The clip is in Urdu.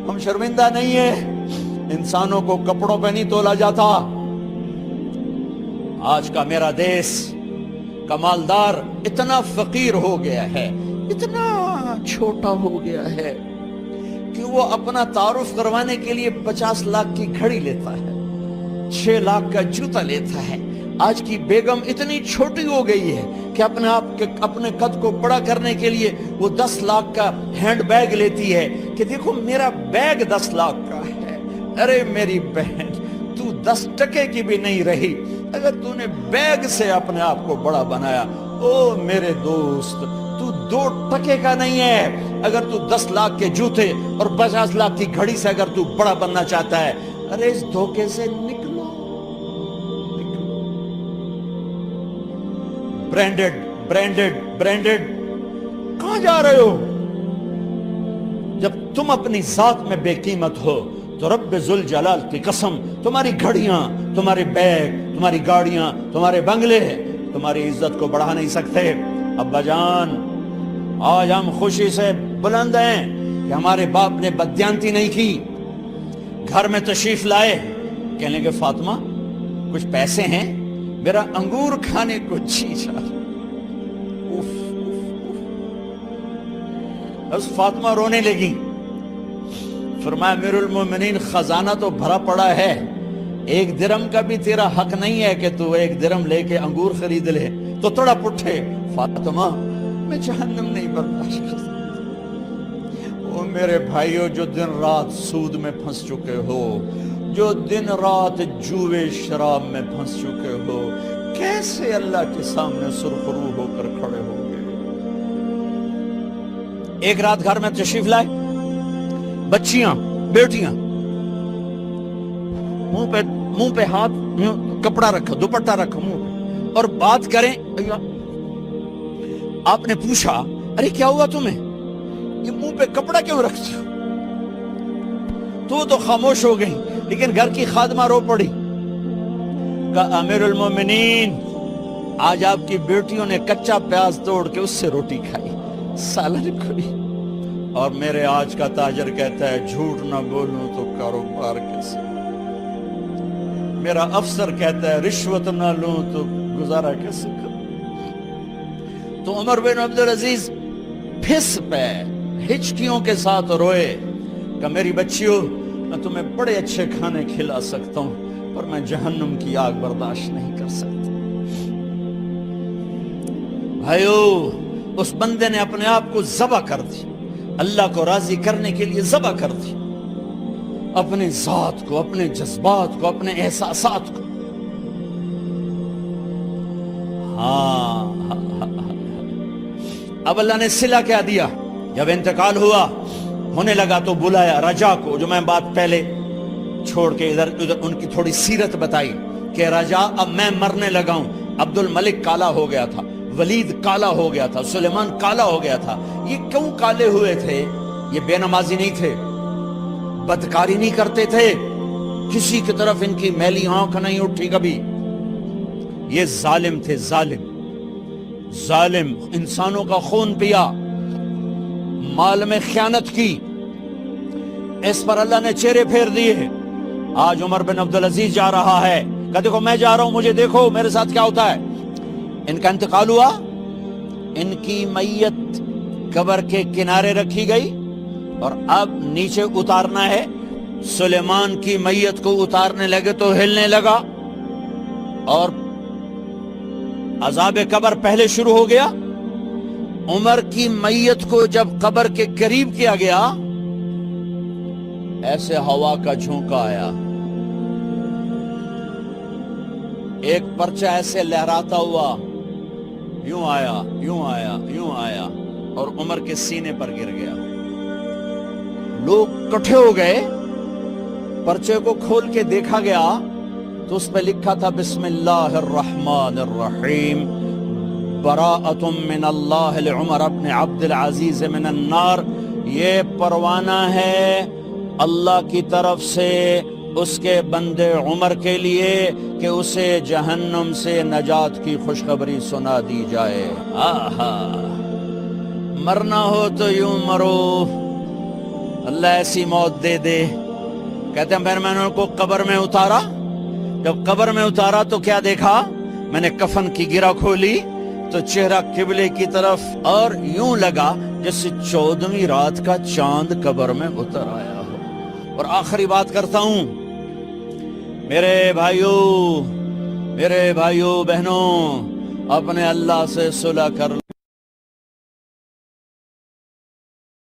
ہم شرمندہ نہیں ہیں، انسانوں کو کپڑوں پہ نہیں تولا جاتا۔ آج کا میرا دیس کا مالدار اتنا فقیر ہو گیا ہے، اتنا چھوٹا ہو گیا ہے کہ وہ اپنا تعارف کروانے کے لیے 50 لاکھ کی گھڑی لیتا ہے، 6 لاکھ کا جوتا لیتا ہے۔ آج کی بیگم اتنی چھوٹی ہو گئی ہے کہ اپنے قد کو بڑا کرنے کے لیے وہ 10 لاکھ کا ہینڈ بیگ لیتی ہے کہ دیکھو میرا بیگ 10 لاکھ کا ہے۔ ارے میری بہن، تو 10 ٹکے کی بھی نہیں رہی اگر تو نے بیگ سے اپنے آپ کو بڑا بنایا۔ او میرے دوست، تو 2 ٹکے کا نہیں ہے اگر تو 10 لاکھ کے جوتے اور 50 لاکھ کی گھڑی سے اگر تو بڑا بننا چاہتا ہے۔ ارے اس دھوکے سے نکلو۔ برینڈڈ برینڈڈ برینڈڈ، کہاں جا رہے ہو؟ جب تم اپنی ذات میں بے قیمت ہو تو رب ذوالجلال کی قسم، تمہاری گھڑیاں، تمہارے بیگ، تمہاری گاڑیاں، تمہارے بنگلے تمہاری عزت کو بڑھا نہیں سکتے۔ ابا جان، آج ہم خوشی سے بلند ہیں کہ ہمارے باپ نے بددیانتی نہیں کی۔ گھر میں تشریف لائے، کہنے کہ فاطمہ کچھ پیسے ہیں، میرا انگور کھانے کو جی چاہ۔ بس فاطمہ رونے لگی۔ فرمایا امیر المومنین، خزانہ تو بھرا پڑا ہے، 1 درم کا بھی تیرا حق نہیں ہے کہ تو 1 درم لے کے انگور خرید لے۔ تو تڑپ اٹھے، فاطمہ میں جہنم نہیں برداشت کر سکتا۔ او میرے بھائیو، جو دن رات سود میں پھنس چکے ہو، جو دن رات جوے شراب میں پھنس چکے ہو، کیسے اللہ کے سامنے سرخرو ہو کر کھڑے ہو گئے؟ ایک رات گھر میں تشریف لائے، بچیاں، بیٹیاں، منہ پہ ہاتھ، کپڑا رکھا، دوپٹہ رکھا منہ پہ، اور بات کریں۔ آپ نے پوچھا ارے کیا ہوا تمہیں، یہ منہ پہ کپڑا کیوں رکھتے ہو؟ تو خاموش ہو گئی، لیکن گھر کی خادمہ رو پڑی۔ کہا امیر المومنین، آج آپ کی بیٹیوں نے کچا پیاز توڑ کے اس سے روٹی کھائی، سالن کھائی، اور میرے آج کا تاجر کہتا ہے جھوٹ نہ بولوں تو کاروبار کیسے؟ میرا افسر کہتا ہے رشوت نہ لوں تو گزارا کیسے کروں؟ تو عمر بن عبدالعزیز پھس پہ ہچکیوں کے ساتھ روئے کہ میری بچیوں، میں تمہیں بڑے اچھے کھانے کھلا سکتا ہوں پر میں جہنم کی آگ برداشت نہیں کر سکتا۔ بھائیو، اس بندے نے اپنے آپ کو ذبح کر دی، اللہ کو راضی کرنے کے لیے ذبح کر دی، اپنے ذات کو، اپنے جذبات کو، اپنے احساسات کو۔ اب اللہ نے صلہ کیا دیا؟ جب انتقال ہوا، ہونے لگا تو بلایا رجا کو، جو میں بات پہلے چھوڑ کے ادھر ان کی تھوڑی سیرت بتائی کہ رجا اب میں مرنے لگا ہوں۔ عبد الملک کالا ہو گیا تھا، ولید کالا ہو گیا تھا، سلیمان کالا ہو گیا تھا۔ یہ کیوں کالے ہوئے تھے؟ یہ بے نمازی نہیں تھے، بدکاری نہیں کرتے تھے، کسی کی طرف ان کی میلی آنکھ نہیں اٹھی کبھی۔ یہ ظالم تھے، ظالم، انسانوں کا خون پیا، مال میں خیانت کی، اس پر اللہ نے چہرے پھیر دیے۔ آج عمر بن عبدالعزیز جا رہا ہے کہ دیکھو میں جا رہا ہوں، مجھے دیکھو میرے ساتھ کیا ہوتا ہے۔ ان کا انتقال ہوا، ان کی میت قبر کے کنارے رکھی گئی اور اب نیچے اتارنا ہے۔ سلیمان کی میت کو اتارنے لگے تو ہلنے لگا اور عذاب قبر پہلے شروع ہو گیا۔ عمر کی میت کو جب قبر کے قریب کیا گیا، ایسے ہوا کا جھونکا آیا، ایک پرچہ ایسے لہراتا ہوا، یوں آیا، یوں آیا، یوں آیا، اور عمر کے سینے پر گر گیا۔ لوگ کٹھے ہو گئے، پرچے کو کھول کے دیکھا گیا تو اس پہ لکھا تھا بسم اللہ الرحمن الرحیم، براءۃ من اللہ لعمر بن عبد العزیز من النار۔ یہ پروانہ ہے اللہ کی طرف سے اس کے بندے عمر کے لیے کہ اسے جہنم سے نجات کی خوشخبری سنا دی جائے۔ آہا، مرنا ہو تو یوں مرو، اللہ ایسی موت دے دے. کہتے ہیں پھر میں نے ان کو قبر میں اتارا. جب قبر میں اتارا تو کیا دیکھا؟ میں نے کفن کی گرہ کھولی تو چہرہ قبلے کی طرف، اور یوں لگا جیسے 14ویں رات کا چاند قبر میں اتر آیا ہو. اور آخری بات کرتا ہوں، میرے بھائیوں بہنوں، اپنے اللہ سے صلح کر